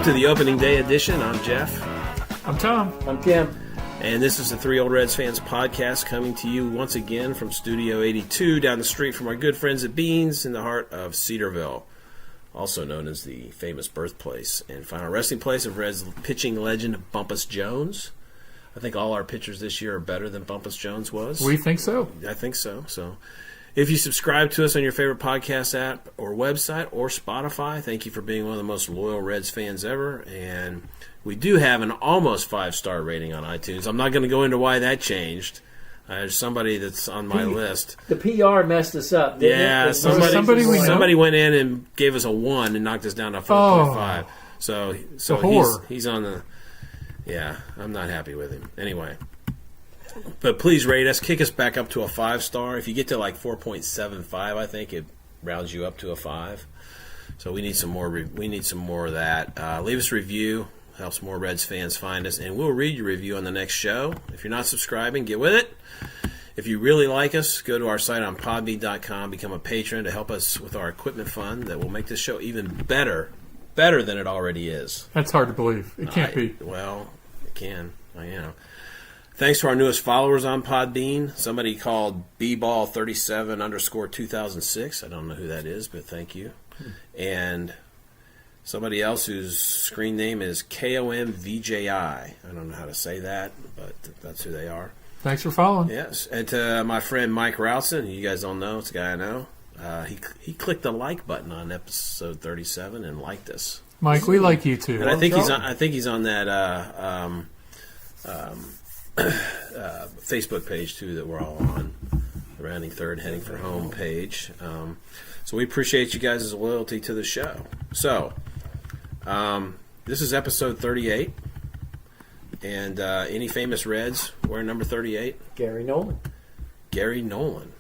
to the opening day edition. I'm Jeff. I'm Tom. I'm Kim. And this is the Three Old Reds Fans podcast coming to you once again from Studio 82 down the street from our good friends at Beans in the heart of Cedarville, also known as the famous birthplace and final resting place of Reds pitching legend Bumpus Jones. I think all our pitchers this year are better than Bumpus Jones was. We think so. I think so. So if you subscribe to us on your favorite podcast app or website or Spotify, thank you for being one of the most loyal Reds fans ever. And we do have an almost 5-star rating on iTunes. I'm not going to go into why that changed. There's somebody that's on my list. The PR messed us up, didn't it? Somebody went in and gave us a 1 and knocked us down to 4.5. So he's on the... Yeah, I'm not happy with him. Anyway. But please rate us. Kick us back up to a 5-star. If you get to like 4.75, I think it rounds you up to a 5. So we need some more. We need some more of that. Leave us a review. Helps more Reds fans find us, and we'll read your review on the next show. If you're not subscribing, get with it. If you really like us, go to our site on podbean.com, become a patron to help us with our equipment fund that will make this show even better than it already is. That's hard to believe. It can't be. Well, it can. Thanks to our newest followers on Podbean. Somebody called bball37_2006. I don't know who that is, but thank you. And somebody else whose screen name is KOMVJI. I don't know how to say that, but that's who they are. Thanks for following. Yes. And to my friend Mike Routson, who you guys don't know, it's a guy I know. He clicked the like button on episode 37 and liked us. Mike, we like you too. And I think he's on that Facebook page too that we're all on, the Rounding Third, Heading for Home page. So we appreciate you guys' loyalty to the show. So this is episode 38, and any famous Reds wearing number 38? Gary Nolan. Gary Nolan.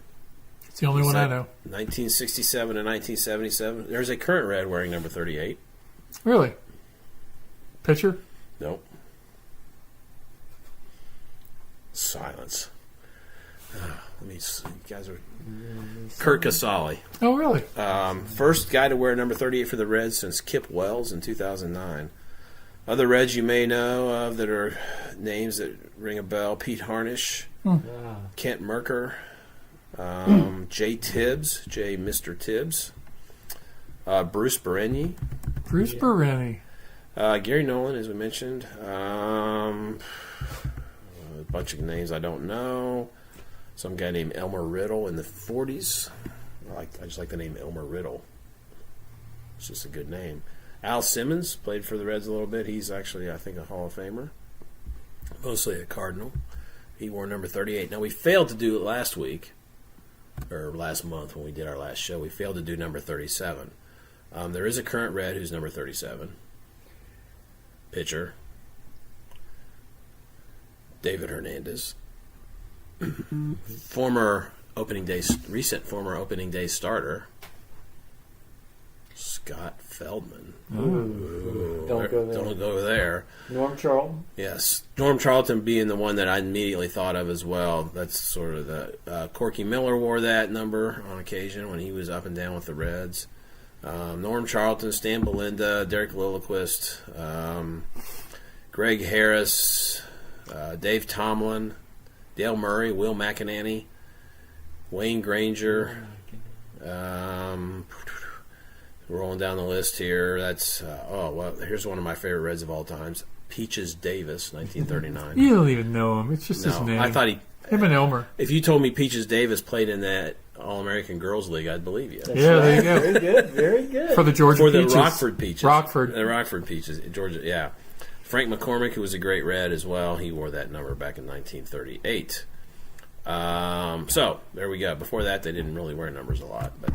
It's the only one I know. 1967 and 1977. There's a current Red wearing number 38. Really? Pitcher? Nope. Silence. You guys are... Kurt Casale. Oh, really? First guy to wear number 38 for the Reds since Kip Wells in 2009. Other Reds you may know of that are names that ring a bell: Pete Harnish, Kent Merker, Jay Mr. Tibbs, Bruce Berenyi. Bruce Berenyi. Gary Nolan, as we mentioned. A bunch of names I don't know. Some guy named Elmer Riddle in the 40s. I just like the name Elmer Riddle. It's just a good name. Al Simmons played for the Reds a little bit. He's actually, I think, a Hall of Famer. Mostly a Cardinal. He wore number 38. Now, we failed to do it last week, or last month when we did our last show. We failed to do number 37. There is a current Red who's number 37. Pitcher. David Hernandez. Recent former opening day starter, Scott Feldman. Don't go there. Norm Charlton. Yes, Norm Charlton being the one that I immediately thought of as well. That's sort of the Corky Miller wore that number on occasion when he was up and down with the Reds. Norm Charlton, Stan Belinda, Derek Lilliquist, Greg Harris, Dave Tomlin, Dale Murray, Will McEnany, Wayne Granger. Rolling down the list here. That's here's one of my favorite Reds of all times. Peaches Davis, 1939. You don't even know him. It's just his name. I thought him and Elmer. If you told me Peaches Davis played in that All-American Girls League, I'd believe you. There you go. Very good, very good. For the Georgia Peaches. The Rockford Peaches. The Rockford Peaches, Georgia. Yeah. Frank McCormick, who was a great Red as well, he wore that number back in 1938. So, there we go. Before that, they didn't really wear numbers a lot. But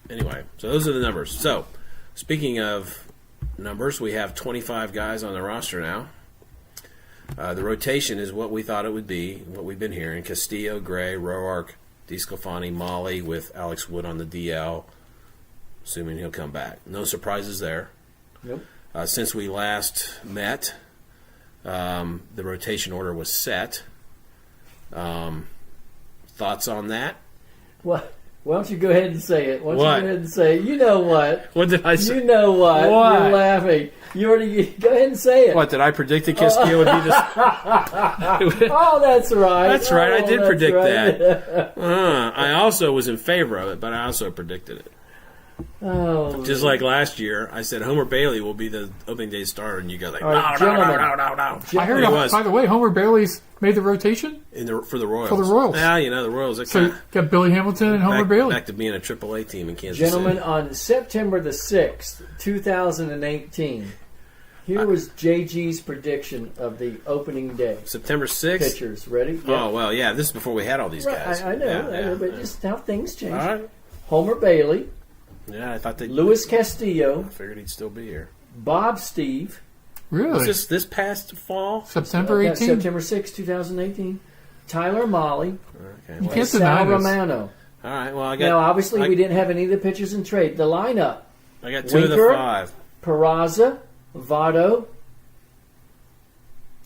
anyway, so those are the numbers. So, speaking of numbers, we have 25 guys on the roster now. The rotation is what we thought it would be, what we've been hearing. Castillo, Gray, Roark, DeSclafani, Molly, with Alex Wood on the DL, assuming he'll come back. No surprises there. Yep. Since we last met, the rotation order was set. Thoughts on that? Well, Why don't you go ahead and say it? Why don't What? you go ahead and say it? You know what? What did I say? You know what? What? You're laughing. You already go ahead and say it. What, did I predict that Castillo would be this? Oh, that's right. That's right. I Oh, did that's predict right. that. I also was in favor of it, but I also predicted it. Oh, Just like last year, I said Homer Bailey will be the opening day starter, and you go like, All right, no. I heard, It was. by the way, Homer Bailey's made the rotation. For the Royals. For the Royals. Yeah, the Royals. So you got Billy Hamilton and Homer Bailey. Back to being a AAA team in Kansas gentlemen, City. on September the 6th, 2018, here was JG's prediction of the opening day. September 6th? Pitchers, ready? Oh, well, yeah, this is before we had all these Right, guys. I know, Yeah, but yeah. just how things change. All right. Homer Bailey, Yeah, I thought that. Louis Castillo, I figured he'd still be here. Bob Steve, Really? Was this past fall? September 18th? September 6th, 2018, Tyler Molly, Okay. You Well, can't Sal deny this. Romano. all right. Well, I got. Now, obviously, I, we didn't have any of the pitchers in trade. The lineup: I got two of the Winker. 5. Peraza, Votto,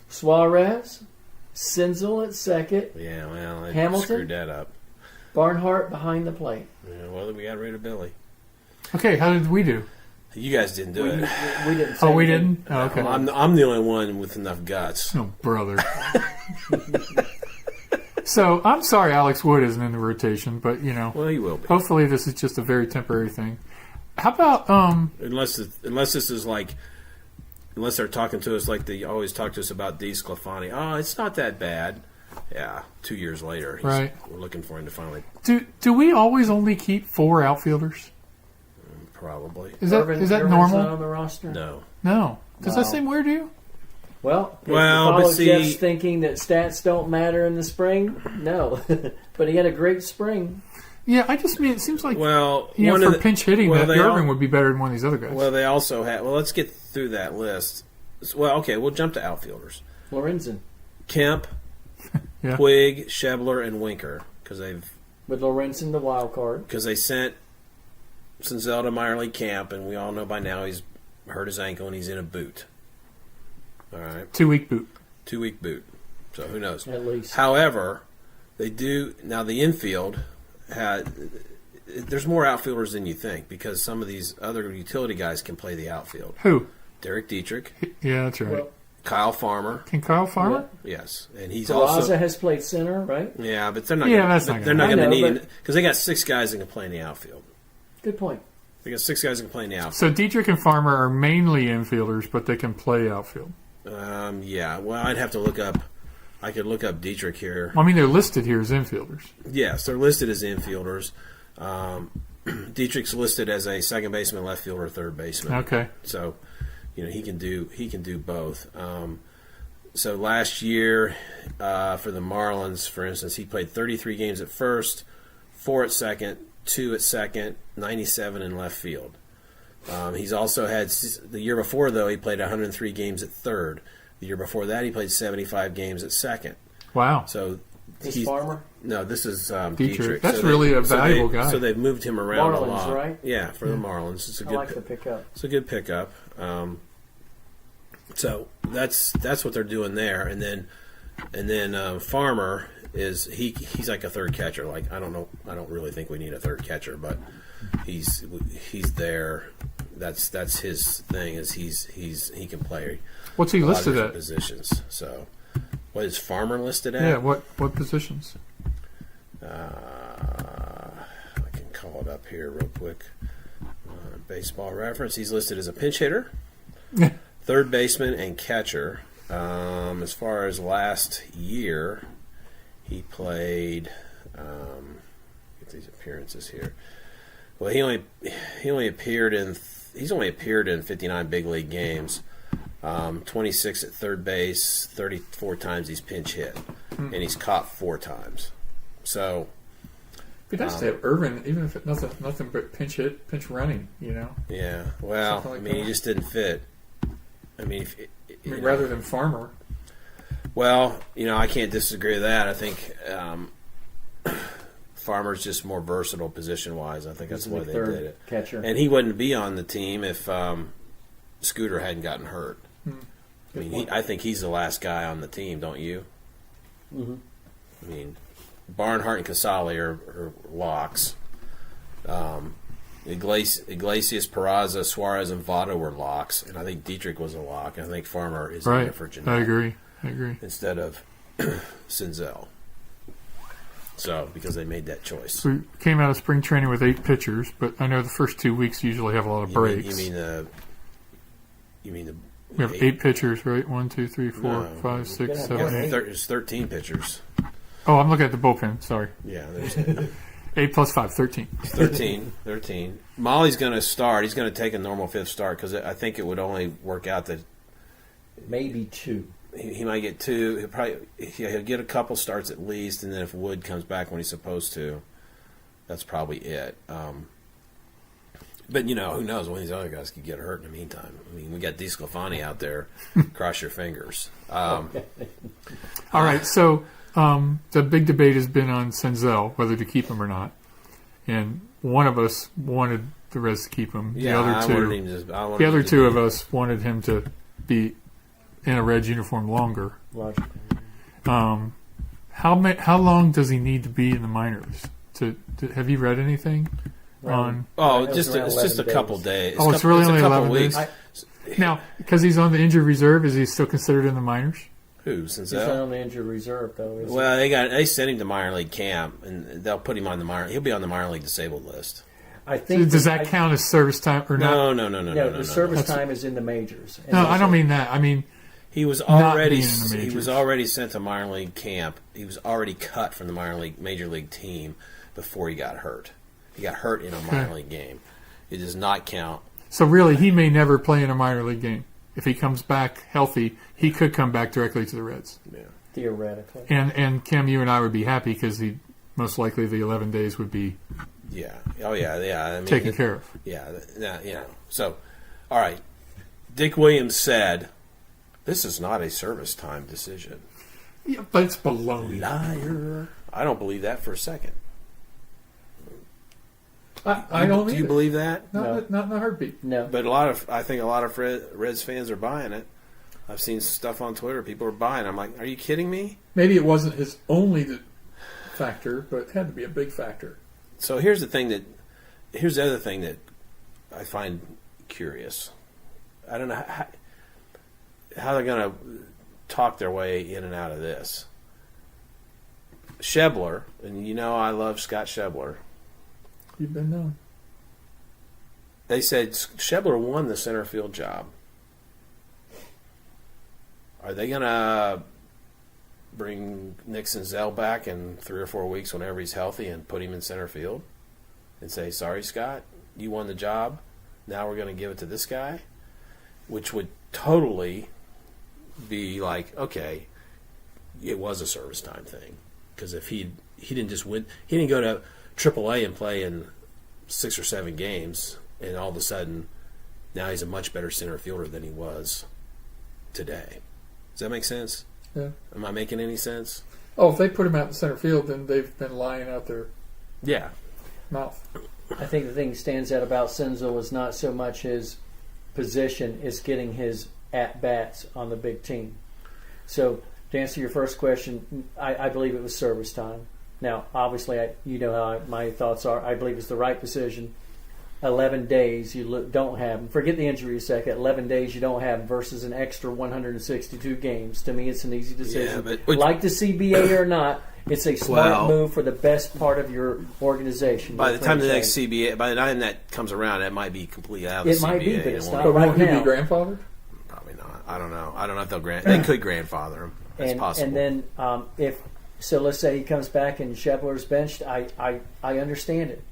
Suarez, Senzel at second, Yeah, well, they Hamilton? screwed that up. Barnhart behind the plate. Yeah, well, we got rid of Billy. Okay, how did we do? You guys didn't do We it. didn't. Say Oh, we anything. didn't? Oh, okay. I'm the only one with enough guts. Oh, brother. So, I'm sorry Alex Wood isn't in the rotation, but, Well, he will be. hopefully this is just a very temporary thing. How about, Unless this is like, unless they're talking to us like they always talk to us about DeSclafani. Oh, it's not that bad. Yeah, 2 years later, Right. we're looking for him to finally, do we always only keep 4 outfielders? probably. Is that Irvin's normal? not on the roster? No. No. Does that Wow. seem weird to you? Well, if Well, you but follow see- Jeff's thinking that stats don't matter in the spring, no. But he had a great spring. Yeah, I just mean it seems like Well, for one of the, pinch hitting, well, that they Irvin all- would be better than one of these other guys. Well, they also have. Well, let's get through that list. Well, okay, we'll jump to outfielders. Lorenzen. Kemp, Yeah. Puig, Schebler, and Winker, because With Lorenzen the wild card. they sent Senzel to minor league camp, and we all know by now he's hurt his ankle and he's in a boot. All right, 2-week boot. 2-week boot. So who knows? At least. However, they do now. The infield there's more outfielders than you think because some of these other utility guys can play the outfield. Who? Derek Dietrich, Yeah, that's right. Well, Kyle Farmer, Can Kyle Farmer? yes, and he's Peraza also has played center, right? yeah, but they're not. Yeah, gonna, that's not they're gonna not going to I know, need but- it because they got 6 guys that can play in the outfield. Good point. They got 6 guys that can play in the outfield. So Dietrich and Farmer are mainly infielders, but they can play outfield. Yeah, well, I'd have to look up. I could look up Dietrich here. I mean, they're listed here as infielders. Yes, they're listed as infielders. Dietrich's listed as a second baseman, left fielder, third baseman. Okay. So, he can do both. So last year for the Marlins, for instance, he played 33 games at first, 4 at second, 2 at second, 97 in left field. He's also had the year before though he played 103 games at third. The year before that he played 75 games at second. Wow. So Is he's Farmer? no, this is Dietrich. Dietrich. That's really a valuable guy. So they've moved him around a Marlins, lot. right? Yeah, for the Marlins, it's a I good. like the pickup. It's a good pickup. So that's what they're doing there, and then Farmer is he's like a third catcher. Like I don't really think we need a third catcher, but he's there. That's his thing. Is he can play. What's he a lot of listed different at? positions. So what is Farmer listed at? Yeah, what positions? I can call it up here real quick. Baseball Reference. He's listed as a pinch hitter, third baseman, and catcher. As far as last year, he played. Get these appearances here. Well, he's only appeared in 59 big league games. 26 at third base, 34 times he's pinch hit, and he's caught 4 times. So It'd be nice to have Irvin, even if it's nothing but pinch running, yeah, well, Something like I mean, he that. just didn't fit. I mean, rather than Farmer. well, I can't disagree with that. I think Farmer's just more versatile position wise. I think that's He's why the they third did it. catcher. And he wouldn't be on the team if Scooter hadn't gotten hurt. I mean, I think he's the last guy on the team, don't you? Mm-hmm. I mean, Barnhart and Casale are locks. Iglesias, Peraza, Suarez, and Votto were locks, and I think Dietrich was a lock. And I think Farmer is in there for Jeanette. I agree. Instead of Senzel. So, because they made that choice. We came out of spring training with 8 pitchers, but I know the first 2 weeks usually have a lot of breaks. You mean the we have 8 pitchers, right? 1, 2, 3, 4, 5, 6, 7, 8. There's 13 pitchers. Oh, I'm looking at the bullpen. Sorry. Yeah, there's 8 plus 5, 13. 13. Molly's going to start. He's going to take a normal 5th start because I think it would only work out that maybe 2. He might get 2. He'll get a couple starts at least, and then if Wood comes back when he's supposed to, that's probably it. But, who knows when these other guys could get hurt in the meantime. I mean, we got DeSclafani out there. Cross your fingers. All right, so the big debate has been on Senzel, whether to keep him or not. And one of us wanted the Reds to keep him. Yeah, the other two of us wanted him to be in a Reds uniform longer. Logical. How long does he need to be in the minors? Have you read anything on? Oh, it's just a couple days. It's really only 11 weeks. Now, because he's on the injured reserve, is he still considered in the minors? Who? He's not on the injured reserve though. Well, they sent him to minor league camp, and they'll put him on he'll be on the minor league disabled list. I think. Does that count as service time or not? No. The service time is in the majors. No, I don't mean that. I mean. He was already sent to minor league camp. He was already cut from the major league team before he got hurt. He got hurt in a minor league game. It does not count. So really, he may never play in a minor league game. If he comes back healthy, he could come back directly to the Reds. Yeah. Theoretically. And Kim, you and I would be happy because most likely the 11 days would be. Yeah. Oh yeah. I mean, taken care of. Yeah. So, all right. Dick Williams said, "This is not a service time decision." Yeah, but it's baloney. Liar. I don't believe that for a second. I don't. Do you believe that? Not in a heartbeat. No. But I think a lot of Reds fans are buying it. I've seen stuff on Twitter. People are buying it. I'm like, are you kidding me? Maybe it wasn't his only factor, but it had to be a big factor. So here's the other thing that I find curious. I don't know how they're going to talk their way in and out of this. Schebler, and I love Scott Schebler. You've been known. They said Schebler won the center field job. Are they going to bring Nick Senzel back in 3 or 4 weeks whenever he's healthy and put him in center field and say, sorry, Scott, you won the job. Now we're going to give it to this guy? Which would totally be like, okay, it was a service time thing. Because if he didn't just win, he didn't go to AAA and play in 6 or 7 games, and all of a sudden now he's a much better center fielder than he was today. Does that make sense? Yeah. Am I making any sense? Oh, if they put him out in center field, then they've been lying out their mouth. I think the thing that stands out about Senzel is not so much his position, it's getting his at-bats on the big team. So to answer your first question, I believe it was service time. Now, obviously, how my thoughts are. I believe it's the right decision. 11 days you don't have him. Forget the injury a second. 11 days you don't have him versus an extra 162 games. To me, it's an easy decision. Yeah, but like the CBA or not, it's a smart move for the best part of your organization. By the time the next CBA, by the time that comes around, it might be completely out of the CBA. It might be, but it's not But right won't he now. be grandfathered? Probably not. I don't know. I don't know if they could grandfather him. That's possible. And then let's say he comes back and Schebler's benched, I understand it.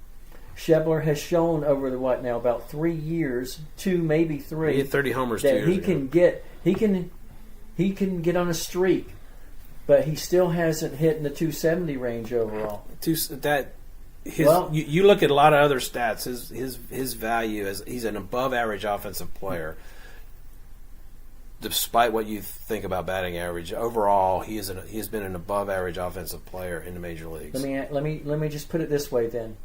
Schebler has shown over about 3 years, 2 maybe 3. He had 30 homers. That he can get on a streak, but he still hasn't hit in the 270 range overall. You look at a lot of other stats. His value as he's an above average offensive player. Despite what you think about batting average, overall he has been an above average offensive player in the major leagues. Let me just put it this way then.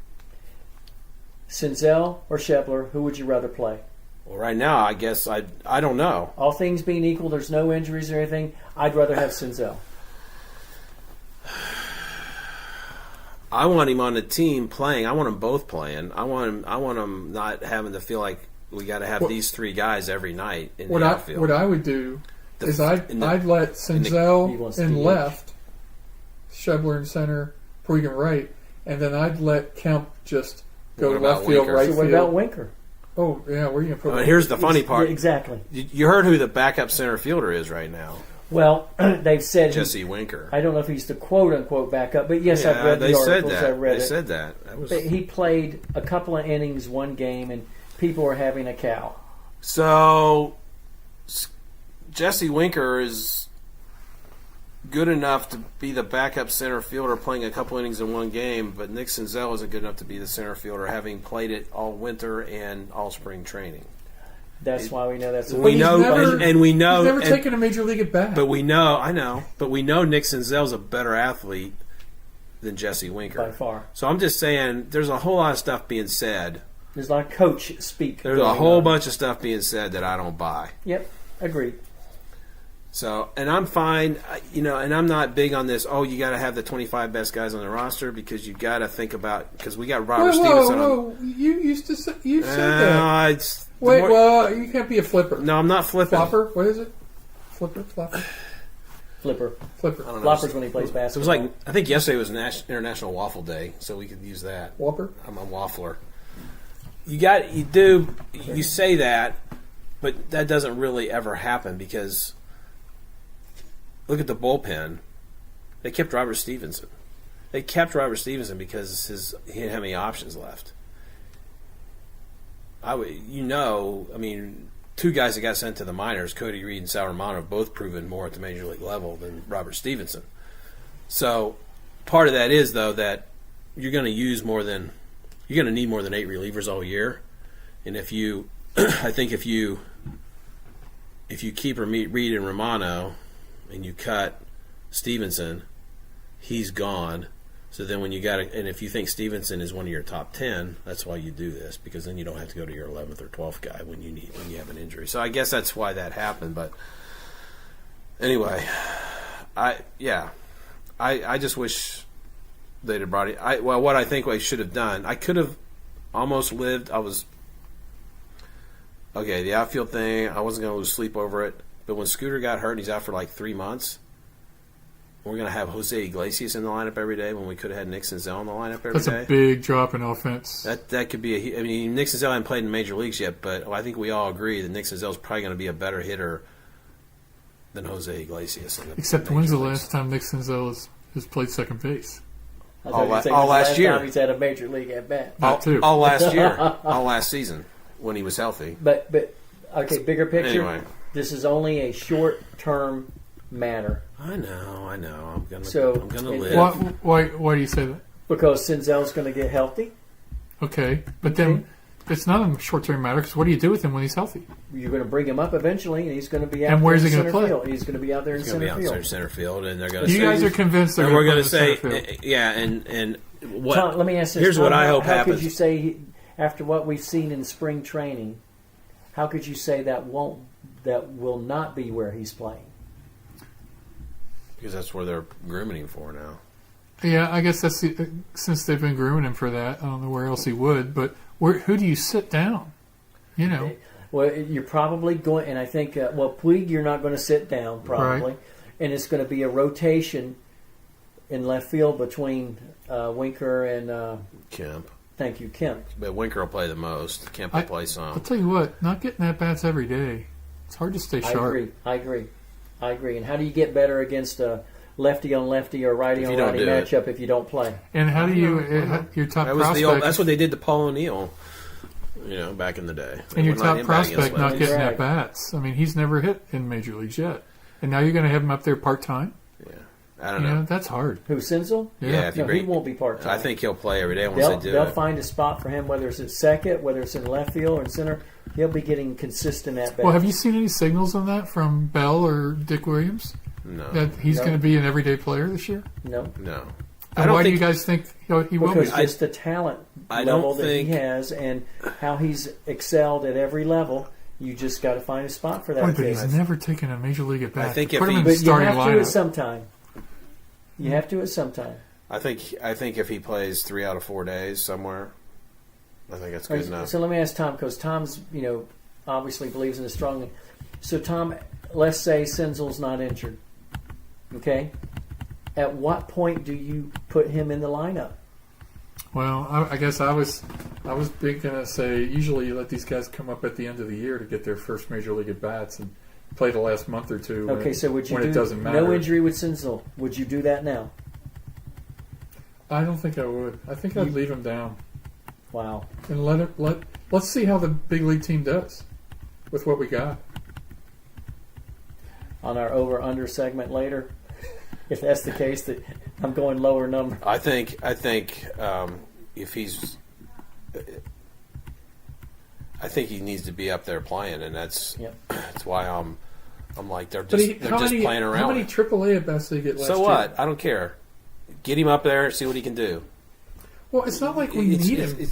Senzel or Schebler, who would you rather play? Well, right now, I guess I don't know. All things being equal, there's no injuries or anything. I'd rather have Senzel. I want him on the team playing. I want them both playing. I want him not having to feel like we got to have these three guys every night in the outfield. What I would do is I'd let Senzel in left, Shebler in center, Puig in right, and then I'd let Kemp just go left field, right field. What about Winker? Oh, yeah, where are you going to put Here's the funny part. Yeah, exactly. You heard who the backup center fielder is right now. Well, they've said Jesse Winker. I don't know if he's the quote-unquote backup, but yes, I've read the articles. They said that. But he played a couple of innings, one game, and people are having a cow. So, Jesse Winker is good enough to be the backup center fielder playing a couple innings in one game, but Nick Senzel isn't good enough to be the center fielder having played it all winter and all spring training. That's why we know that's a we know He's never taken a major league at bat. But we know Nick Senzel's a better athlete than Jesse Winker. By far. So I'm just saying there's a whole lot of stuff being said. There's a lot of coach speak. There's a whole bunch of stuff being said that I don't buy. Yep, agreed. So, and I'm fine, and I'm not big on this, you got to have the 25 best guys on the roster because you got to think about, because we got Robert Stevenson. Whoa. You used to say, you said that. You can't be a flipper. No, I'm not flipping. Flopper? What is it? Flipper? Flopper? Flipper. Flopper's when he plays basketball. It was like, I think yesterday was International Waffle Day, so we could use that. Whopper? I'm a waffler. You say that, but that doesn't really ever happen because look at the bullpen. They kept Robert Stevenson. Because he didn't have any options left. Two guys that got sent to the minors, Cody Reed and Sal Romano, have both proven more at the major league level than Robert Stevenson. So part of that is, though, that you're going to need more than 8 relievers all year. And if you keep Reed and Romano and you cut Stevenson, he's gone. So then and if you think Stevenson is one of your top 10, that's why you do this, because then you don't have to go to your 11th or 12th guy when you have an injury. So I guess that's why that happened. But anyway, I just wish they'd have brought it. What I think I should have done, I could have almost lived. The outfield thing, I wasn't going to lose sleep over it. But when Scooter got hurt and he's out for like 3 months, we're going to have Jose Iglesias in the lineup every day when we could have had Nick Senzel in the lineup every day. That's a big drop in offense. That could be Nick Senzel hasn't played in major leagues yet, but I think we all agree that Nick Senzel is probably going to be a better hitter than Jose Iglesias. Except when's the last time Nick Senzel has played second base? All last year. He's had a major league at bat. All last year. All last season when he was healthy. But okay, bigger picture. Anyway. This is only a short-term matter. I know. I'm gonna live. Why do you say that? Because Senzel's going to get healthy. Okay, but then it's not a short-term matter because what do you do with him when he's healthy? You're going to bring him up eventually, and he's going to be out. And where's there he going to play? Field. He's going to be out there in center field. Center field, and they're going to. You guys are convinced they're going to say, center field. yeah, and what? Tom, let me ask this. Here's Tom, what I hope how happens. How could you say, after what we've seen in spring training, how could you say that will not be where he's playing? Because that's where they're grooming him for now. Yeah, I guess since they've been grooming him for that, I don't know where else he would. But who do you sit down? Well, you're probably going, and I think Puig, you're not going to sit down probably, right. And it's going to be a rotation in left field between Winker and Kemp. Thank you, Kemp. But Winker will play the most. Kemp will play some. I'll tell you what, not getting at bats every day, it's hard to stay sharp. I agree. And how do you get better against a lefty on lefty or righty on righty matchup if you don't play? And how do you your top prospect? That's what they did to Paul O'Neill, back in the day. And your top prospect not getting at bats. I mean, he's never hit in major leagues yet, and now you're going to have him up there part time. Yeah, I don't know. That's hard. Who, Senzel? Yeah, he won't be part time. I think he'll play every day once They'll find a spot for him, whether it's at second, whether it's in left field or in center. He'll be getting consistent at bats. Well, have you seen any signals on that from Bell or Dick Williams? No. That he's going to be an everyday player this year? No. And why do you guys think he will be? Because just the talent level that he has and how he's excelled at every level, you just got to find a spot for that. But he's never taken a major league at bat. I think Put him in the starting lineup. You have to at some time. I think if he plays 3 out of 4 days somewhere, I think that's good enough. So let me ask Tom, because Tom's obviously believes in it strongly. So Tom, let's say Senzel's not injured. Okay, at what point do you put him in the lineup? Well, I guess I was big gonna say usually you let these guys come up at the end of the year to get their first major league at bats and play the last month or two. Okay, so would you when it doesn't matter? No injury with Senzel? Would you do that now? I don't think I would. I think I'd leave him down. Wow. And let's see how the big league team does with what we got. On our over-under segment later, if that's the case, that I'm going lower number. I think if he's, I think he needs to be up there playing, and that's why I'm like they're just playing around. How many AAA at bats did he get last year? So what? I don't care. Get him up there, see what he can do. Well, it's not like we need him.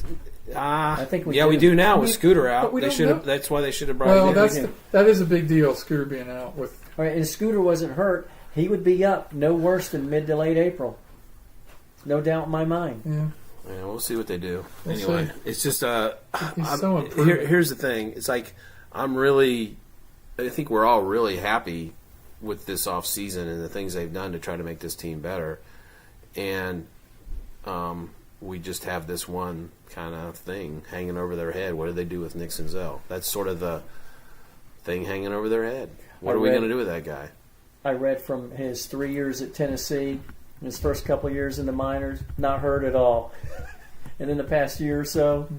I think we do now with Scooter out. They should have. That's why they should have brought him in. That is a big deal. Scooter being out with. All right, and Scooter wasn't hurt. He would be up no worse than mid to late April. No doubt in my mind. Yeah. Yeah, we'll see what they do. We'll anyway, see. It's just here's the thing. It's like I think we're all really happy with this off season and the things they've done to try to make this team better. And we just have this one kind of thing hanging over their head. What do they do with Nick Senzel? That's sort of the thing hanging over their head. What are we going to do with that guy? I read from his 3 years at Tennessee, his first couple of years in the minors, not hurt at all. And in the past year or so,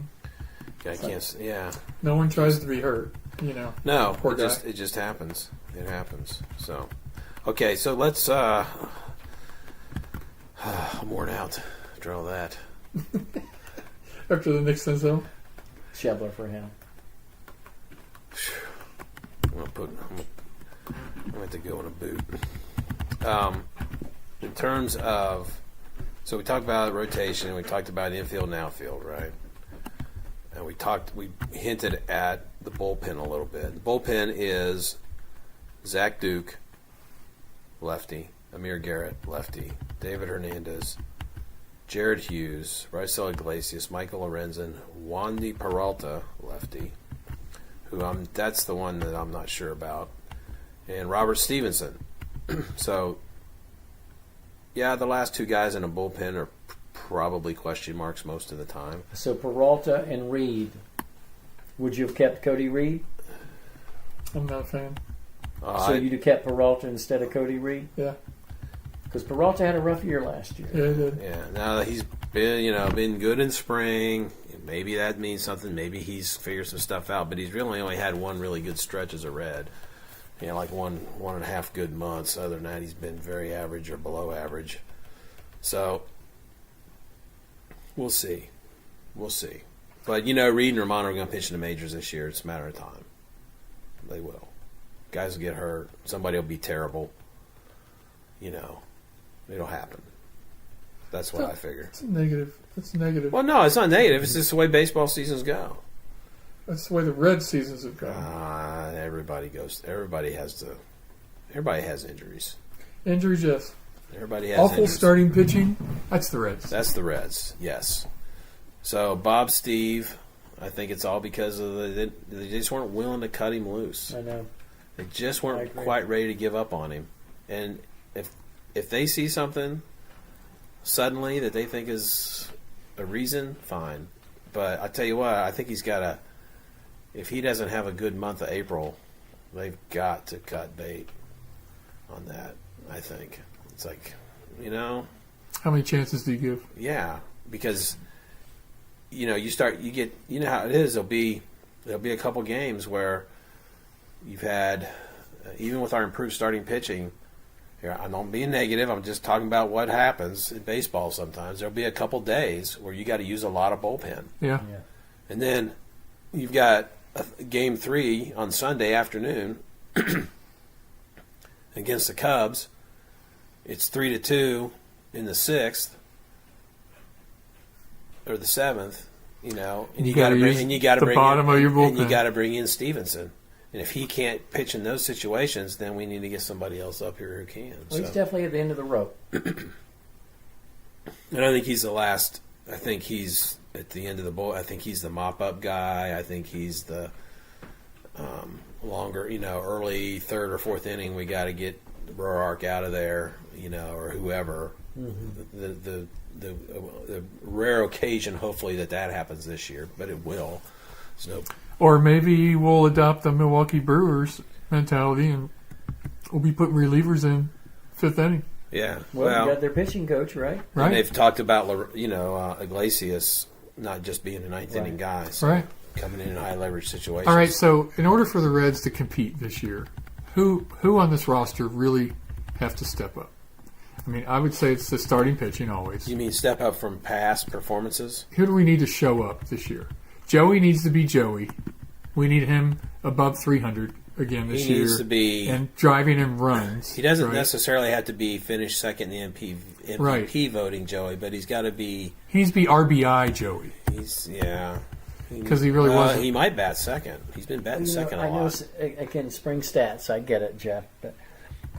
no one tries to be hurt, No, poor guy. It just happens. It happens. So, okay, so let's. I'm worn out after all that. After the Nick Senzel, Shebler for him. I'm going to have to go in a boot. In terms of, so we talked about rotation, we talked about infield and outfield, right? And we hinted at the bullpen a little bit. The bullpen is Zach Duke, lefty, Amir Garrett, lefty, David Hernandez, Jared Hughes, Raisel Iglesias, Michael Lorenzen, Wandy Peralta, lefty, that's the one that I'm not sure about, and Robert Stevenson. So, yeah, the last two guys in a bullpen are probably question marks most of the time. So Peralta and Reed. Would you have kept Cody Reed? I'm not a fan. So you'd have kept Peralta instead of Cody Reed? Yeah. Because Peralta had a rough year last year. Yeah, he did. Yeah. Now he's been good in spring. Maybe that means something. Maybe he's figured some stuff out. But he's really only had one really good stretch as a Red. Like one and a half good months. Other than that, he's been very average or below average. So we'll see. But Reed and Romano are going to pitch in the majors this year. It's a matter of time. They will. Guys will get hurt. Somebody will be terrible. It'll happen. That's what I figure. It's negative. It's negative. Well, no, it's not negative. It's just the way baseball seasons go. That's the way the Red seasons have gone. Everybody has injuries. Injuries, yes. Everybody has awful injuries. Starting pitching. That's the Reds. That's the Reds. Yes. So Bob, Steve, I think it's all because of they just weren't willing to cut him loose. I know. They just weren't quite ready to give up on him. And if they see something suddenly that they think is a reason, fine. But I tell you what, I think he's got to. If he doesn't have a good month of April, they've got to cut bait on that. I think it's like, How many chances do you give? Yeah, because you get how it is. There'll be a couple games where you've had even with our improved starting pitching. Here, I'm not being negative. I'm just talking about what happens in baseball. Sometimes there'll be a couple days where you got to use a lot of bullpen. Yeah. And then you've got Game 3 on Sunday afternoon against the Cubs. It's 3-2 in the 6th or the 7th, and you got to bring bottom of your bullpen. And you got to bring in Stevenson. And if he can't pitch in those situations, then we need to get somebody else up here who can. Well, he's definitely at the end of the rope. I don't think he's the last. I think he's at the end of the bowl. I think he's the mop-up guy. I think he's the longer, early third or fourth inning. We got to get Roark out of there, or whoever. Mm-hmm. The rare occasion, hopefully, that happens this year, but it will. So, or maybe we'll adopt the Milwaukee Brewers mentality and we'll be putting relievers in fifth inning. Yeah, well, you got their pitching coach, right? Right. And they've talked about Iglesias not just being a ninth inning guy, so right? Coming in high leverage situations. All right. So, in order for the Reds to compete this year, who on this roster really have to step up? I mean, I would say it's the starting pitching always. You mean step up from past performances? Who do we need to show up this year? Joey needs to be Joey. We need him above 300 again this year. He needs to be and driving in runs. He doesn't necessarily have to be finished second in the MVP voting, Joey, but he's got to be. He needs to be RBI Joey. Because he really wasn't. He might bat second. He's been batting second a lot. Noticed, again, spring stats. I get it, Jeff, but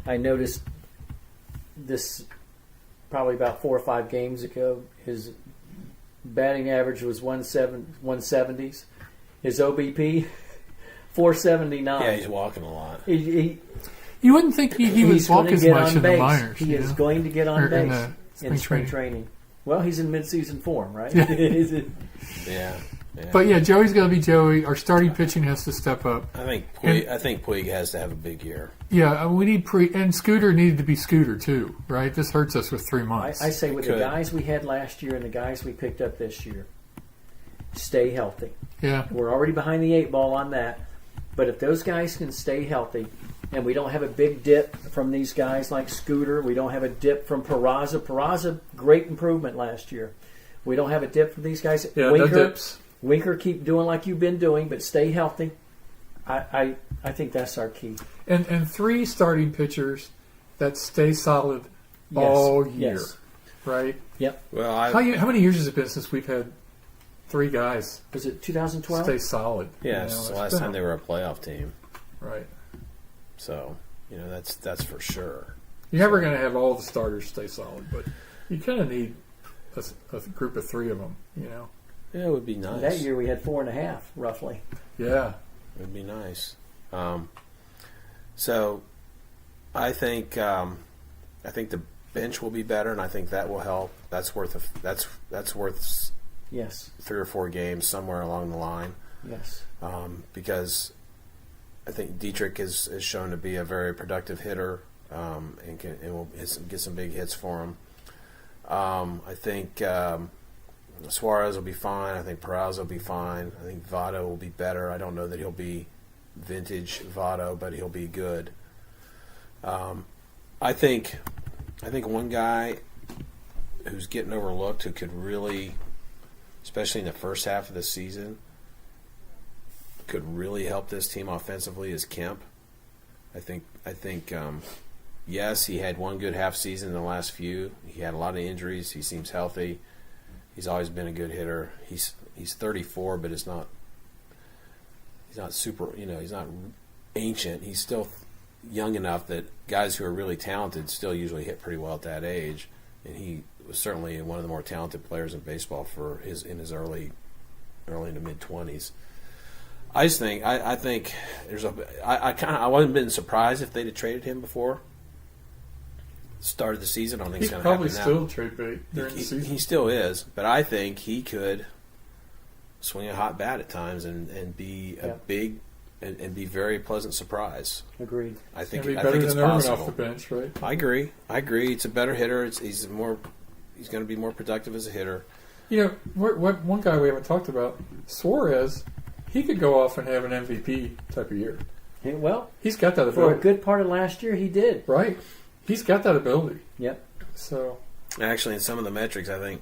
I noticed this probably about 4 or 5 games ago. His batting average was 170s. His OBP 479. Yeah, he's walking a lot. You wouldn't think he would walk as much in the minors. He is going to get on base in spring training. Well, he's in mid-season form, right? Yeah. But yeah, Joey's got to be Joey. Our starting pitching has to step up. I think Puig has to have a big year. Yeah, we need and Scooter needed to be Scooter too, right? This hurts us with 3 months. I say with the guys we had last year and the guys we picked up this year, stay healthy. Yeah, we're already behind the 8 ball on that. But if those guys can stay healthy, and we don't have a big dip from these guys like Scooter, we don't have a dip from Peraza. Peraza, great improvement last year. We don't have a dip from these guys. Yeah, no dips. Winker, keep doing like you've been doing, but stay healthy. I think that's our key. And 3 starting pitchers that stay solid all year, right? Yep. Well, how many years has it been since we've had 3 guys? Was it 2012? Stay solid. Yeah, it's the last time they were a playoff team. Right. So, that's for sure. You're never going to have all the starters stay solid, but you kind of need a group of 3 of them, Yeah, it would be nice. That year we had 4.5, roughly. Yeah. It would be nice. So, I think the bench will be better, and I think that will help. That's worth yes 3 or 4 games somewhere along the line. Yes. Because I think Dietrich is shown to be a very productive hitter, and will get some big hits for him. I think Suarez will be fine. I think Peraza will be fine. I think Votto will be better. I don't know that he'll be vintage Votto, but he'll be good. I think one guy who's getting overlooked who could really, especially in the first half of the season, could really help this team offensively is Kemp. I think yes, he had one good half season in the last few. He had a lot of injuries. He seems healthy. He's always been a good hitter. He's 34, but he's not super. He's not ancient. He's still young enough that guys who are really talented still usually hit pretty well at that age. And he was certainly one of the more talented players in baseball in his early to mid 20s. I think there's I wasn't been surprised if they'd have traded him before started the season. I don't think it's going to happen now. He's probably still trade bait during the season. He still is, but I think he could swing a hot bat at times and be a big and be very pleasant surprise. Agreed. I think it's possible. Off the bench, right? I agree. It's a better hitter. He's going to be more productive as a hitter. One guy we haven't talked about, Suarez. He could go off and have an MVP type of year. Well, he's got that ability. For a good part of last year, he did. Right. He's got that ability. Yep. So, actually, in some of the metrics, I think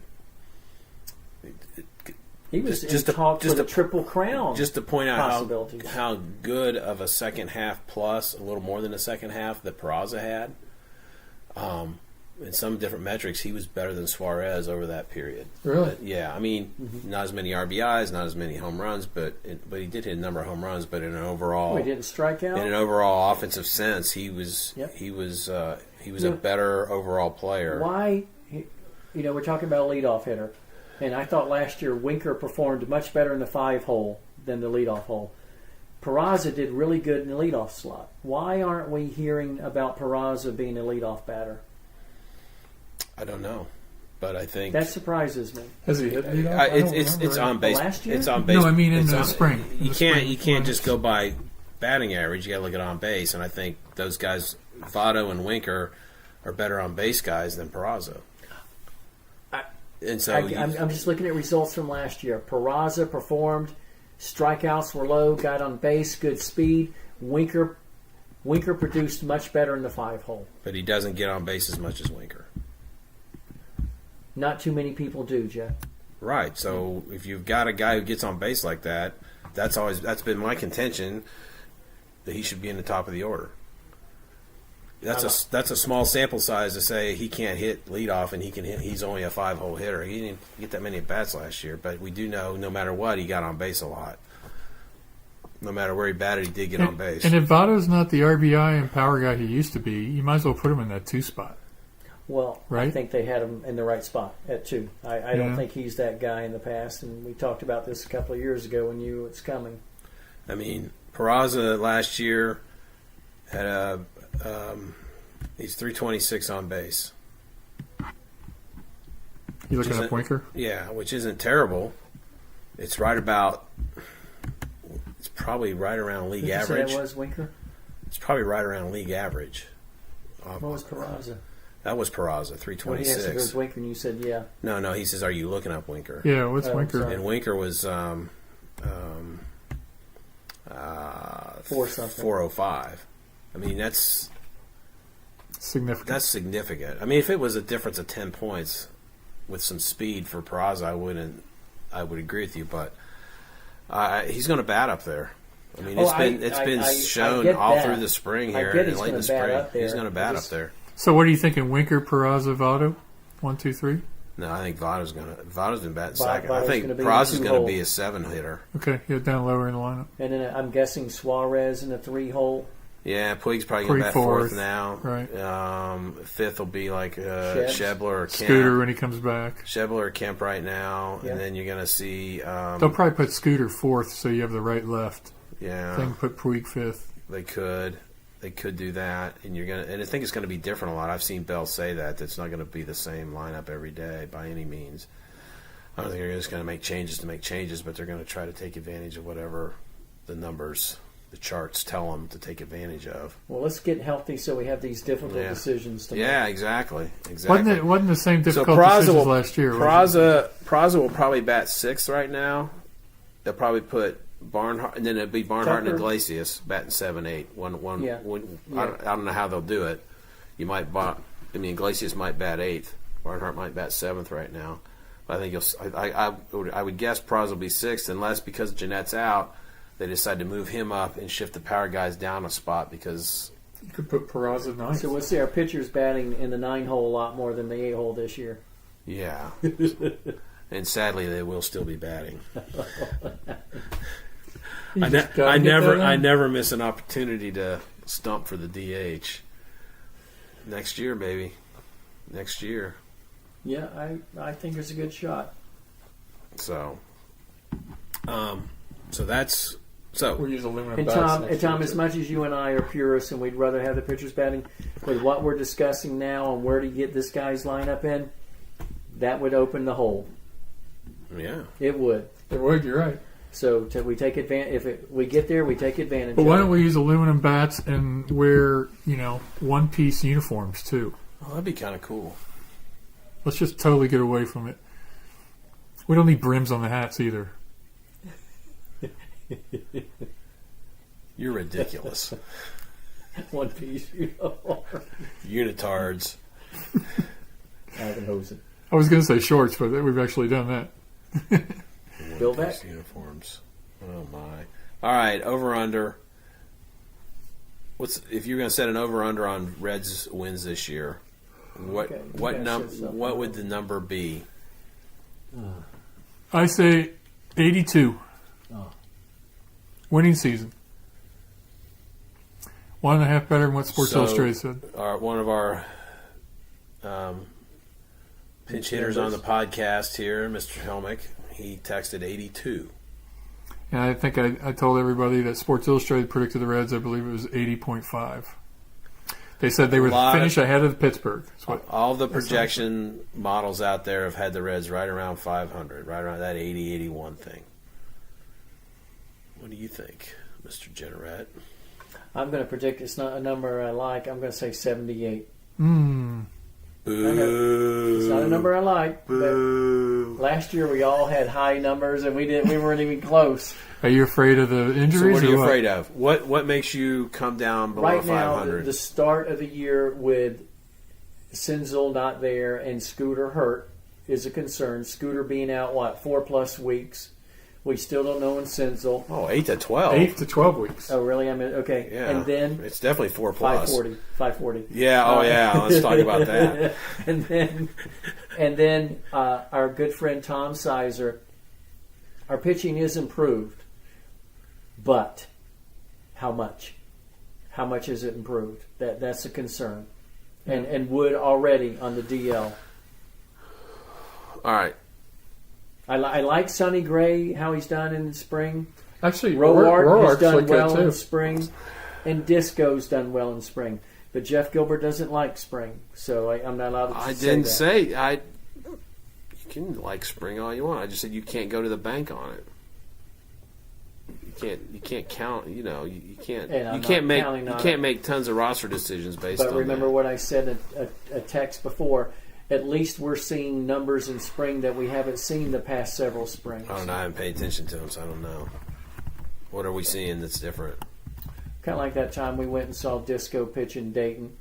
he was just in talk for the Triple Crown. Just to point out how good of a second half plus, a little more than a second half that Peraza had. In some different metrics, he was better than Suarez over that period. Really? But, yeah, I mean, not as many RBIs, not as many home runs, but he did hit a number of home runs. But in an overall, he didn't strike out. In an overall offensive sense, he was a better overall player. Why? we're talking about a leadoff hitter, and I thought last year Winker performed much better in the 5-hole than the leadoff hole. Peraza did really good in the leadoff slot. Why aren't we hearing about Peraza being a leadoff batter? I don't know, but I think that surprises me. Has he hit leadoff? It's on base. Last year? It's on base. No, I mean in the spring. You can't just go by batting average. You got to look at on base, and I think those guys, Votto and Winker, are better on base guys than Peraza. And so I'm just looking at results from last year. Peraza performed. Strikeouts were low. Got on base. Good speed. Winker produced much better in the 5-hole. But he doesn't get on base as much as Winker. Not too many people do, Jeff. Right. So if you've got a guy who gets on base like that, that's been my contention that he should be in the top of the order. That's a small sample size to say he can't hit leadoff and he can hit. He's only a 5-hole hitter. He didn't get that many at bats last year, but we do know no matter what he got on base a lot. No matter where he batted, he did get on base. And if Votto's not the RBI and power guy he used to be, you might as well put him in that 2 spot. Well, right? I think they had him in the right spot at 2. I don't think he's that guy in the past, and we talked about this a couple of years ago when you knew it's coming. I mean, Peraza last year had he's 326 on base. You looking up Winker? Yeah, which isn't terrible. It's right about. It's probably right around league average. That was Winker. It's probably right around league average. What was Peraza? That was Peraza, 326. Well, he asked if it was Winker, and you said yeah. No. He says, "Are you looking up Winker?" Yeah, what's Winker? Sorry. And Winker was 405. I mean, that's significant. That's significant. I mean, if it was a difference of 10 points with some speed for Peraza, I would agree with you. But he's going to bat up there. I mean, it's been shown all through the spring here and late in the spring. He's going to bat up there. So, what are you thinking? Winker, Peraza, Votto, 1, 2, 3. No, I think Votto's been batting second. I think Peraza's going to be a 7-hitter. Okay, yeah, down lower in the lineup. And then I'm guessing Suarez in a 3-hole. Yeah, Puig's probably going to bat fourth now. Right. Fifth will be like Schebler or Kemp. Scooter when he comes back. Schebler or Kemp right now, and then you're going to see. They'll probably put Scooter fourth, so you have the right left. Yeah. Then put Puig fifth. They could do that, and I think it's going to be different a lot. I've seen Bell say that it's not going to be the same lineup every day by any means. I don't think they're just going to make changes, but they're going to try to take advantage of whatever the numbers, the charts tell them to take advantage of. Well, let's get healthy so we have these difficult decisions to make. Yeah, exactly. Wasn't the same difficult decisions last year? Peraza will probably bat sixth right now. They'll probably put Barnhart, and then it'd be Barnhart and Iglesias batting 7, 8. I don't know how they'll do it. Iglesias might bat 8th. Barnhart might bat 7th right now. But I think I would guess Peraza will be 6th, unless because Jeanette's out, they decide to move him up and shift the power guys down a spot because you could put Peraza 9th. So we'll see our pitchers batting in the 9-hole a lot more than the 8-hole this year. Yeah. And sadly, they will still be batting. I never miss an opportunity to stump for the DH. Next year, baby. Next year. Yeah, I think it's a good shot. So that's so. We'll use aluminum and bats. Tom, as much as you and I are purists and we'd rather have the pitchers batting, with what we're discussing now and where to get this guy's lineup in, that would open the hole. Yeah, it would. It would. You're right. So we take advantage. We get there, we take advantage. But why don't we use aluminum bats and wear one-piece uniforms too? Oh, that'd be kind of cool. Let's just totally get away from it. We don't need brims on the hats either. You're ridiculous. One-piece uniform. Unitards. I was going to say shorts, but we've actually done that. Bill back uniforms. Oh my! All right, over under. If you're going to set an over under on Reds wins this year? What would the number be? I say 82. Winning season. 1.5 better than what Sports Illustrated said. One of our Pinch hitters on the podcast here, Mr. Helmick. He texted 82. And I think I told everybody that Sports Illustrated predicted the Reds, I believe it was 80.5. They said they would finish ahead of Pittsburgh. All the projection models out there have had the Reds right around 500, right around that 80, 81 thing. What do you think, Mr. Generette? I'm going to predict it's not a number I like. I'm going to say 78. Boo. It's not a number I like. Boo. Last year we all had high numbers and we weren't even close. Are you afraid of the injuries? So what are you afraid of? What makes you come down below 500? Right now, the start of the year with Senzel not there and Scooter hurt is a concern. Scooter being out, 4+ weeks. We still don't know in Senzel. 8 to 12. 8 to 12 weeks. Oh, really? okay. Yeah. And then it's definitely 4+. 540. Yeah. Yeah. Let's talk about that. and then our good friend Tom Sizer. Our pitching is improved, but how much? How much is it improved? That's a concern. And Wood already on the DL. All right. I like Sonny Gray, how he's done in the spring. Actually, Roark has done well too. in spring, and Disco's done well in spring. But Jeff Gilbert doesn't like spring, so I'm not allowed to say that. I didn't say you can like spring all you want. I just said you can't go to the bank on it. You can't count. You can't make tons of roster decisions based on that. But remember what I said in a text before. At least we're seeing numbers in spring that we haven't seen the past several springs. I don't know. I haven't paid attention to them, so I don't know. What are we seeing that's different? Kind of like that time we went and saw Disco pitch in Dayton.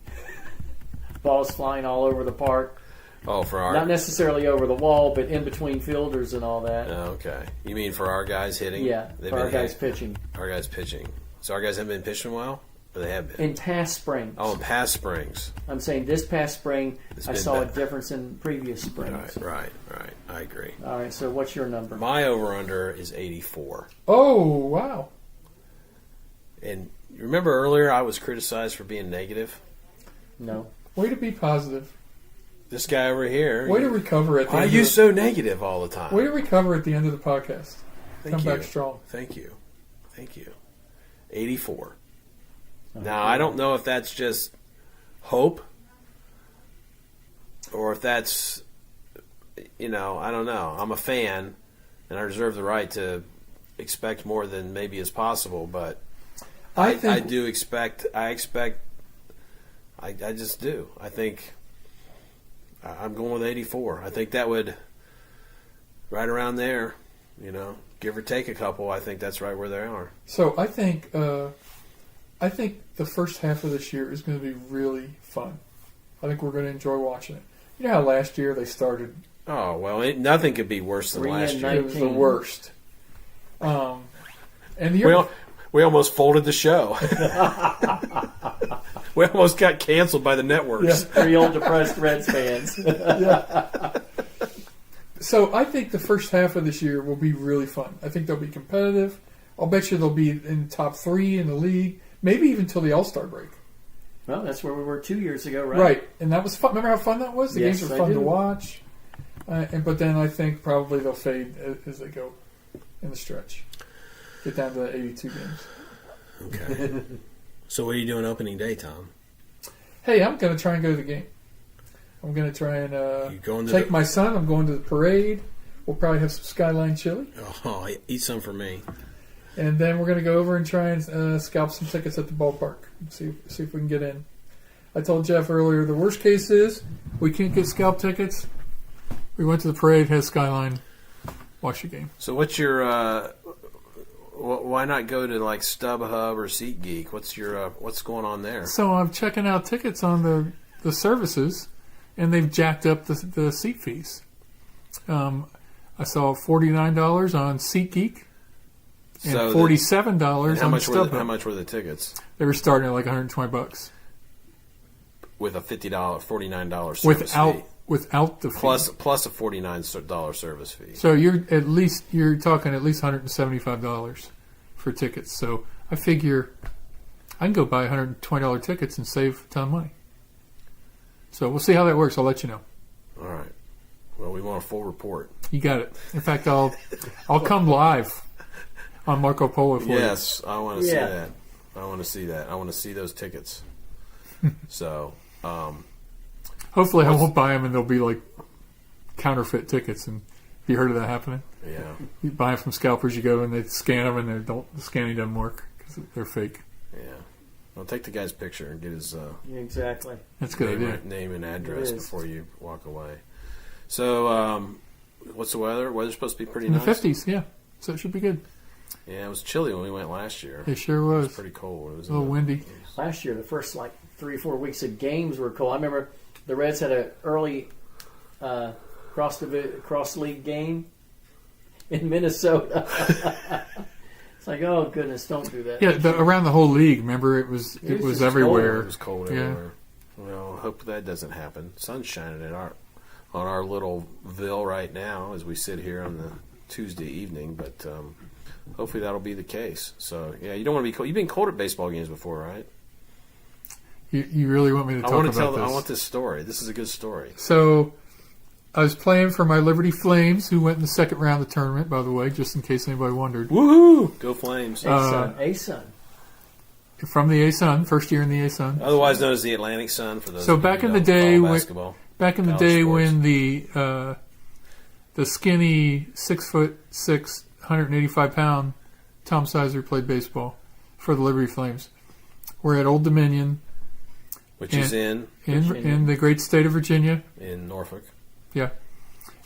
Balls flying all over the park. Oh, for our... Not necessarily over the wall, but in between fielders and all that. Oh, okay. You mean for our guys hitting? Yeah, for our guys pitching. Our guys pitching. So our guys haven't been pitching well? Or they have been? In past springs. Oh, in past springs. I'm saying this past spring, I saw a difference in previous springs. Right. I agree. All right, so what's your number? My over-under is 84. Oh, wow. And you remember earlier I was criticized for being negative? No. Way to be positive. This guy over here. Way to recover at the end. Why are you so negative all the time? Way to recover at the end of the podcast. Come back strong. Thank you. 84. Okay. Now, I don't know if that's just hope or if that's, I don't know. I'm a fan, and I reserve the right to expect more than maybe is possible, but I just do. I think I'm going with 84. I think that would, right around there, give or take a couple, I think that's right where they are. So I think the first half of this year is going to be really fun. I think we're going to enjoy watching it. You know how last year they started... Oh, well, nothing could be worse than last year. It was the worst. And the year we almost folded the show. We almost got canceled by the networks. Yeah. 3 old depressed Reds fans. Yeah. So I think the first half of this year will be really fun. I think they'll be competitive. I'll bet you they'll be in top 3 in the league, maybe even till the All-Star break. Well, that's where we were 2 years ago, right? Right, and that was fun. Remember how fun that was? The games were fun to watch. But then I think probably they'll fade as they go in the stretch. Get down to the 82 games. Okay. So what are you doing opening day, Tom? Hey, I'm going to try and go to the game. I'm going to try and take my son. I'm going to the parade. We'll probably have some Skyline chili. Oh, eat some for me. And then we're going to go over and try and scalp some tickets at the ballpark. See if we can get in. I told Jeff earlier, the worst case is we can't get scalp tickets. We went to the parade, had Skyline, watch the game. So what's your... why not go to like StubHub or SeatGeek? What's going on there? So I'm checking out tickets on the services, and they've jacked up the seat fees. I saw $49 on SeatGeek and $47 on StubHub. How much were the tickets? They were starting at like $120 with a $49 service fee. Without the fee. Plus a $49 service fee. So you're talking at least $175 for tickets. So I figure I can go buy $120 tickets and save a ton of money. So we'll see how that works. I'll let you know. All right. Well, we want a full report. You got it. In fact, I'll come live on Marco Polo for you. Yes, I want to see that. I want to see that. I want to see those tickets. So, hopefully, I won't buy them, and they'll be like counterfeit tickets. And have you heard of that happening? yeah, You buy them from scalpers, you go and they scan them, and the scanning doesn't work because they're fake. yeah. Well, take the guy's picture and get his Exactly. That's a good idea. name and address It is. before you walk away. So, what's the weather? Weather's supposed to be pretty In nice. the 50s, yeah. So it should be good. Yeah, it was chilly when we went last year. It sure It was. was pretty cold. It was A little windy. Last year, the first 3 or 4 weeks of games were cold. I remember the Reds had an early cross league game in Minnesota. It's like, oh goodness, don't do that. Yeah, around the whole league. Remember, it was just everywhere. It was cold Yeah. everywhere. Well, hope that doesn't happen. Sun's shining on our little ville right now as we sit here on the Tuesday evening, but hopefully that'll be the case. So yeah, you don't want to be cold. You've been cold at baseball games before, right? You really want me to talk about this? I want this story. This is a good story. So, I was playing for my Liberty Flames, who went in the second round of the tournament, by the way, just in case anybody wondered. Woohoo! Go Flames! A-Sun. From the A-Sun, first year in the A-Sun. Otherwise known as the Atlantic Sun. For those. So of you back who in the don't day follow when- basketball. Back in the College day sports. when the skinny 6'6", 185-pound Tom Sizer played baseball for the Liberty Flames, we're at Old Dominion Which is in in the great state of Virginia. Norfolk. Yeah,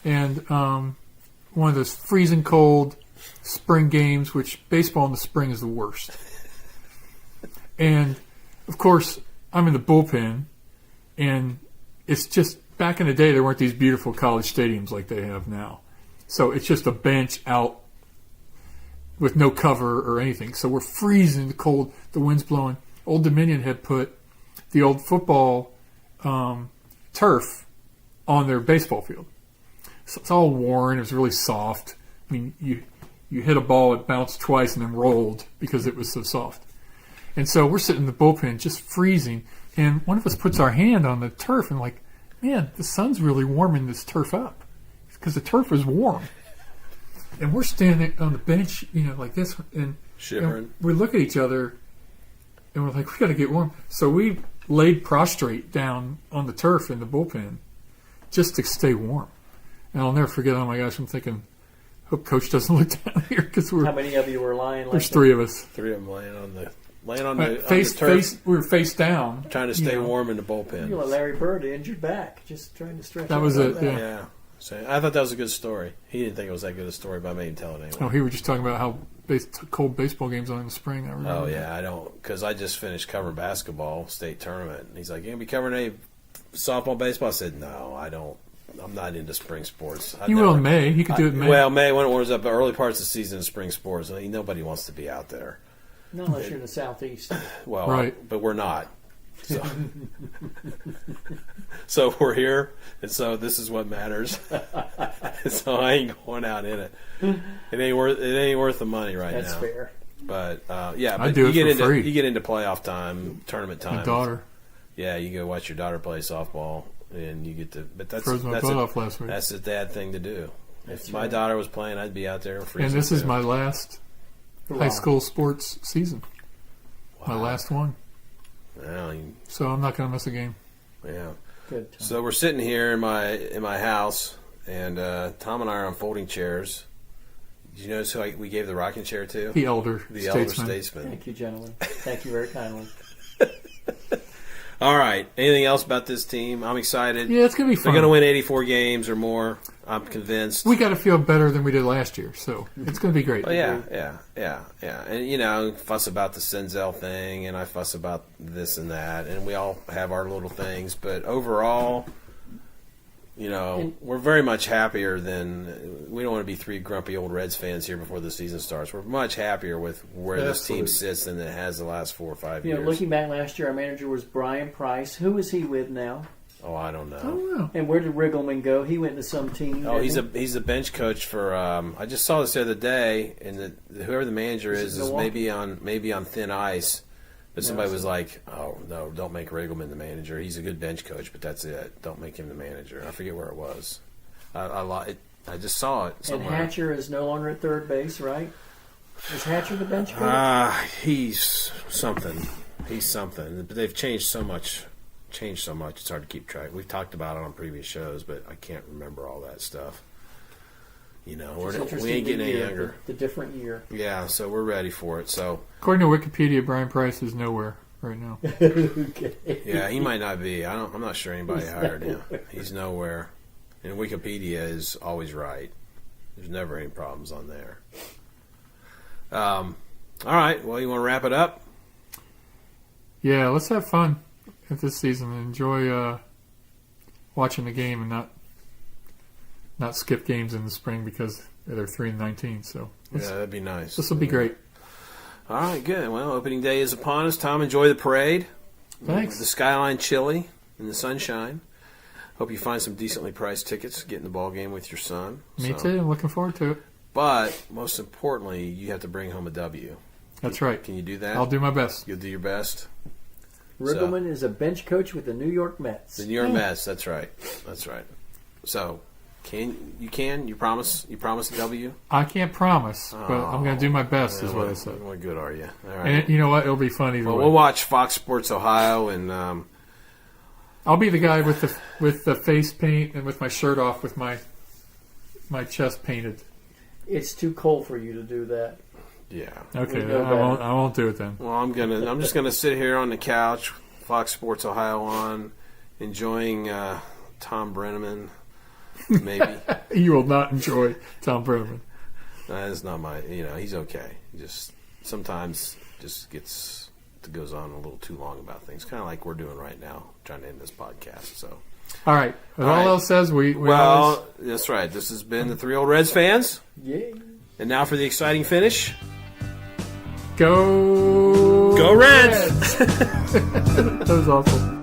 and one of those freezing cold spring games, which baseball in the spring is the worst. And of course, I'm in the bullpen, and it's just back in the day there weren't these beautiful college stadiums like they have now. So it's just a bench out with no cover or anything. So we're freezing, the cold, the wind's blowing. Old Dominion had put the old football turf on their baseball field. So it's all worn. It was really soft. I mean, you hit a ball, it bounced twice and then rolled because it was so soft. And so we're sitting in the bullpen just freezing, and one of us puts our hand on the turf and like, man, the sun's really warming this turf up because the turf is warm. And we're standing on the bench, like this, and Shivering. we look at each other, and we're like, we got to get warm. So we laid prostrate down on the turf in the bullpen just to stay warm. And I'll never forget, oh my gosh, I'm thinking, hope Coach doesn't look down here because How many of you were lying like there's that? three of us. Three of them laying on the Face, turf, we were face down. trying to stay warm in the bullpen. You're like Larry Bird, injured back, just trying to stretch. That out was like it, that. yeah. Yeah. So I thought that was a good story. He didn't think it was that good a story, but I made him tell it anyway. Oh, he was just talking about how cold baseball games are in the spring. I remember. Oh yeah, I don't, because I just finished covering basketball state tournament. And he's like, "You gonna be covering any softball, baseball?" I said, "No, I don't. I'm not into spring sports." You will in May. He could do it in May. Well, May when it warms up, the early parts of the season, is spring sports. I mean, nobody wants to be out there. Not unless you're in the southeast. Well, Right. but we're not. So, so we're here, and so this is what matters. So I ain't going out in it. It ain't worth the money right That's now. fair. But yeah, I but do you it get for into free. you get into playoff time, tournament time. My daughter Yeah, you go watch your daughter play softball, and you get to. But that's froze my that's butt a, off last week. that's a dad thing to do. That's If my right. daughter was playing, I'd be out there freezing. And this is too. my last high school sports season. My last one. Well, So I'm not going to miss a game. yeah. Good time. So we're sitting here in my house, and Tom and I are on folding chairs. Did you notice who we gave the rocking chair to? The elder The elder statesman. statesman. Thank you, gentlemen. Thank you very kindly. All right. Anything else about this team? I'm excited. Yeah, it's going to be They're fun. going to win 84 games or more. I'm convinced. We got to feel better than we did last year, so it's going to be great. Oh, yeah. And, fuss about the Senzel thing, and I fuss about this and that, and we all have our little things. But overall, we're very much happier than – we don't want to be three grumpy old Reds fans here before the season starts. We're much happier with where this team sits than it has the last 4 or 5 years. Looking back last year, our manager was Brian Price. Who is he with now? Oh, I don't know. I don't know. And where did Riggleman go? He went to some team. Oh, didn't he's a bench coach for. I just saw this the other day, and whoever the manager Is it is Milwaukee? maybe on thin ice. But somebody was like, "Oh no, don't make Riggleman the manager. He's a good bench coach, but that's it. Don't make him the manager." I forget where it was. I just saw it somewhere. And Hatcher is no longer at third base, right? Is Hatcher the bench coach? He's something. He's something. But they've changed so much. It's hard to keep track. We've talked about it on previous shows, but I can't remember all that stuff. We ain't getting any younger. The different year. Yeah, so we're ready for it. So according to Wikipedia, Brian Price is nowhere right now. Okay. yeah, he might not be. I'm not sure anybody hired him. He's nowhere. And Wikipedia is always right. There's never any problems on there. All right. Well, you want to wrap it up? Yeah, let's have fun at this season and enjoy watching the game and not skip games in the spring because they're 3-19. So that'd be nice. This will be great. All right, good. Well, opening day is upon us. Tom, enjoy the parade. Thanks. The skyline chilly in the sunshine. Hope you find some decently priced tickets to get in the ball game with your son. Me too. I'm looking forward to it. But most importantly, you have to bring home a W. That's right. Can you do that? I'll do my best. You'll do your best. Riggleman is a bench coach with the New York Mets. The New York Mets. That's right. So, you promise a W? I can't promise, but I'm going to do my best. Is what I said. What good are you? All right. And you know what? It'll be fun either way. We'll watch Fox Sports Ohio, and I'll be the guy with the face paint and with my shirt off with my chest painted. It's too cold for you to do that. Yeah. Okay, I won't do it then. Well, I'm just gonna sit here on the couch, Fox Sports Ohio on, enjoying Tom Brenneman. Maybe you will not enjoy Tom Brenneman. That's not my. He's okay. He just sometimes goes on a little too long about things, kind of like we're doing right now, trying to end this podcast. So. All right. All else says we that's right. This has been the Three Old Reds fans. Yay. And now for the exciting finish. Go Reds! That was awful.